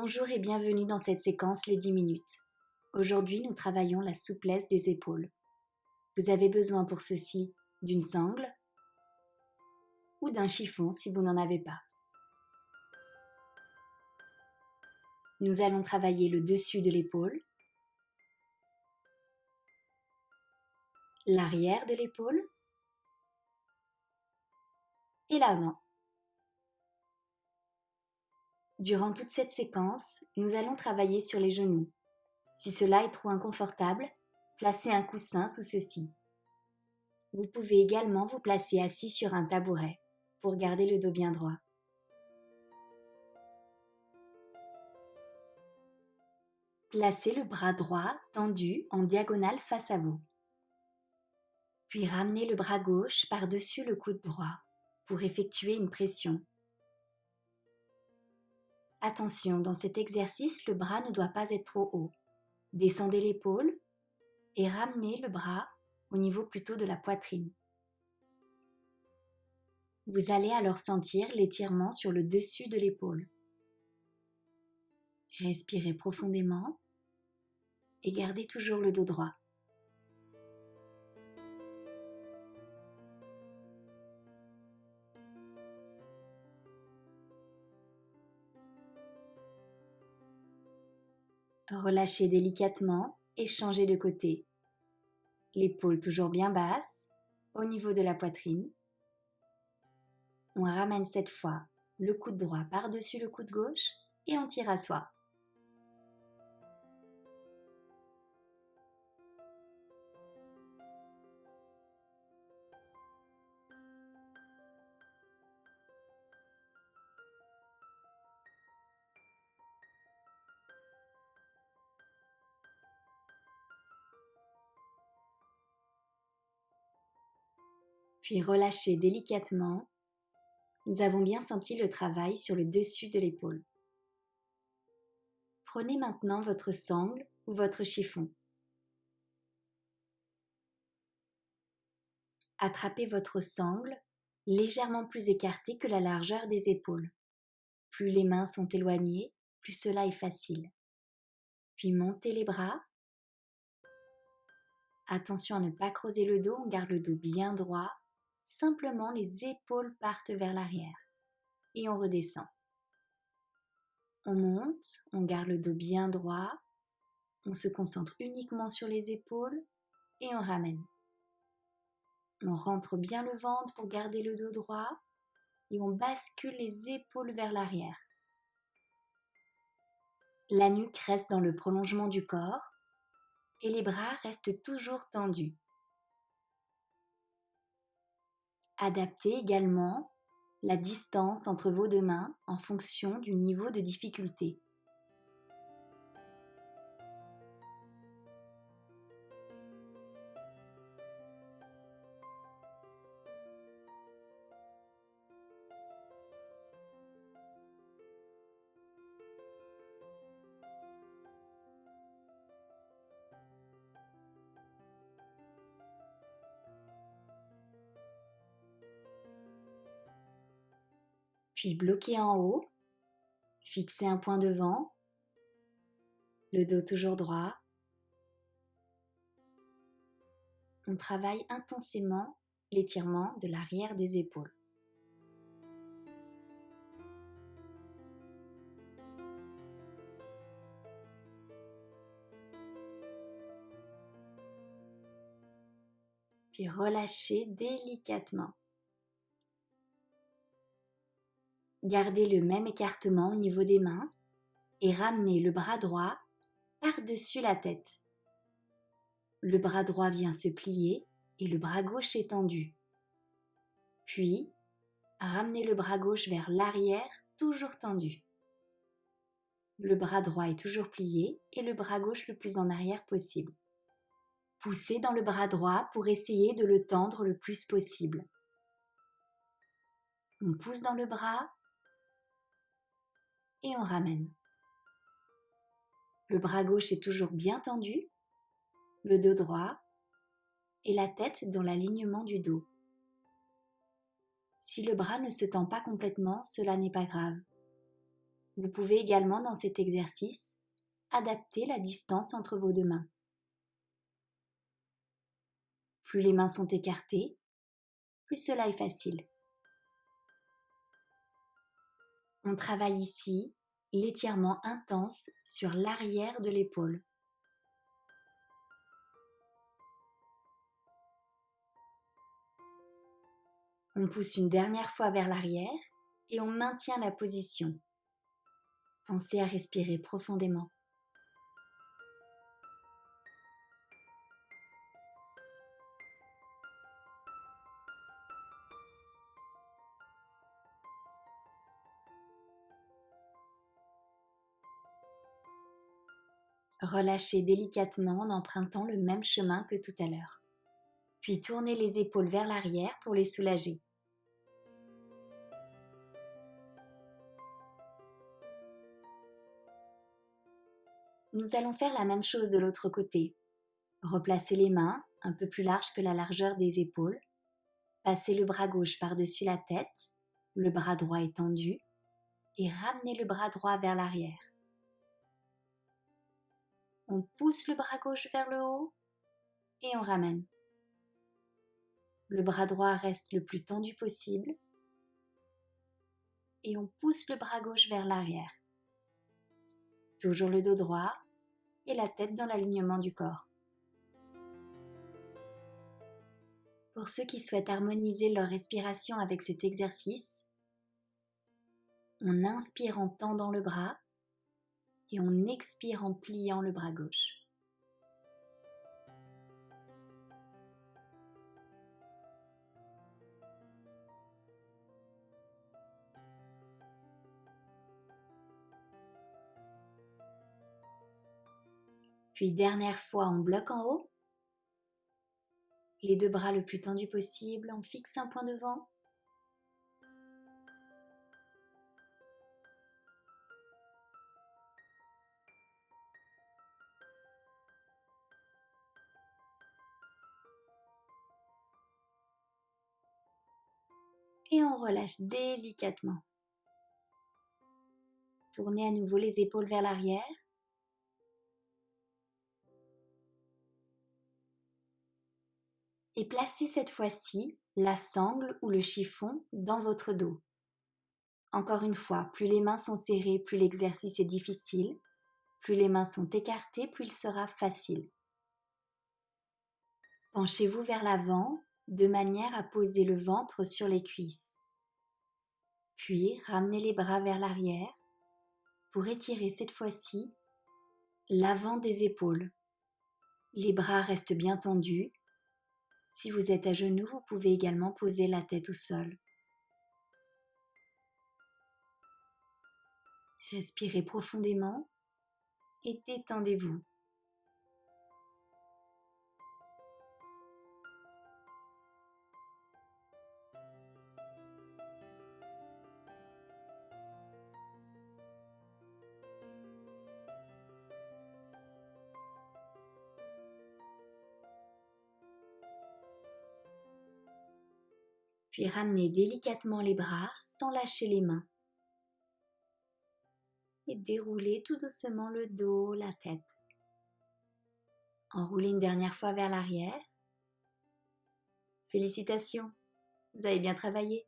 Bonjour et bienvenue dans cette séquence Les 10 minutes. Aujourd'hui, nous travaillons la souplesse des épaules. Vous avez besoin pour ceci d'une sangle ou d'un chiffon si vous n'en avez pas. Nous allons travailler le dessus de l'épaule, l'arrière de l'épaule et l'avant. Durant toute cette séquence, nous allons travailler sur les genoux. Si cela est trop inconfortable, placez un coussin sous ceci. Vous pouvez également vous placer assis sur un tabouret pour garder le dos bien droit. Placez le bras droit tendu en diagonale face à vous. Puis ramenez le bras gauche par-dessus le coude droit pour effectuer une pression. Attention, dans cet exercice, le bras ne doit pas être trop haut. Descendez l'épaule et ramenez le bras au niveau plutôt de la poitrine. Vous allez alors sentir l'étirement sur le dessus de l'épaule. Respirez profondément et gardez toujours le dos droit. Relâchez délicatement et changez de côté. L'épaule toujours bien basse, au niveau de la poitrine. On ramène cette fois le coude droit par-dessus le coude gauche et on tire à soi. Puis relâchez délicatement. Nous avons bien senti le travail sur le dessus de l'épaule. Prenez maintenant votre sangle ou votre chiffon. Attrapez votre sangle légèrement plus écartée que la largeur des épaules. Plus les mains sont éloignées, plus cela est facile. Puis montez les bras. Attention à ne pas creuser le dos, on garde le dos bien droit. Simplement les épaules partent vers l'arrière. Et on redescend. On monte, on garde le dos bien droit. On se concentre uniquement sur les épaules et on ramène. On rentre bien le ventre pour garder le dos droit et on bascule les épaules vers l'arrière. La nuque reste dans le prolongement du corps et les bras restent toujours tendus. Adaptez également la distance entre vos deux mains en fonction du niveau de difficulté. Puis bloquez en haut, fixez un point devant, le dos toujours droit. On travaille intensément l'étirement de l'arrière des épaules. Puis relâchez délicatement. Gardez le même écartement au niveau des mains et ramenez le bras droit par-dessus la tête. Le bras droit vient se plier et le bras gauche est tendu. Puis, ramenez le bras gauche vers l'arrière, toujours tendu. Le bras droit est toujours plié et le bras gauche le plus en arrière possible. Poussez dans le bras droit pour essayer de le tendre le plus possible. On pousse dans le bras et on ramène. Le bras gauche est toujours bien tendu, le dos droit et la tête dans l'alignement du dos. Si le bras ne se tend pas complètement, cela n'est pas grave. Vous pouvez également, dans cet exercice, adapter la distance entre vos deux mains. Plus les mains sont écartées, plus cela est facile. On travaille ici l'étirement intense sur l'arrière de l'épaule. On pousse une dernière fois vers l'arrière et on maintient la position. Pensez à respirer profondément. Relâchez délicatement en empruntant le même chemin que tout à l'heure. Puis tournez les épaules vers l'arrière pour les soulager. Nous allons faire la même chose de l'autre côté. Replacez les mains un peu plus larges que la largeur des épaules. Passez le bras gauche par-dessus la tête, le bras droit étendu, et ramenez le bras droit vers l'arrière. On pousse le bras gauche vers le haut et on ramène. Le bras droit reste le plus tendu possible et on pousse le bras gauche vers l'arrière. Toujours le dos droit et la tête dans l'alignement du corps. Pour ceux qui souhaitent harmoniser leur respiration avec cet exercice, on inspire en tendant le bras et on expire en pliant le bras gauche. Puis dernière fois, on bloque en haut. Les deux bras le plus tendus possible, on fixe un point devant. Et on relâche délicatement. Tournez à nouveau les épaules vers l'arrière. Et placez cette fois-ci la sangle ou le chiffon dans votre dos. Encore une fois, plus les mains sont serrées, plus l'exercice est difficile. Plus les mains sont écartées, plus il sera facile. Penchez-vous vers l'avant de manière à poser le ventre sur les cuisses. Puis ramenez les bras vers l'arrière pour étirer cette fois-ci l'avant des épaules. Les bras restent bien tendus. Si vous êtes à genoux, vous pouvez également poser la tête au sol. Respirez profondément et détendez-vous. Puis ramenez délicatement les bras sans lâcher les mains. Et déroulez tout doucement le dos, la tête. Enroulez une dernière fois vers l'arrière. Félicitations, vous avez bien travaillé.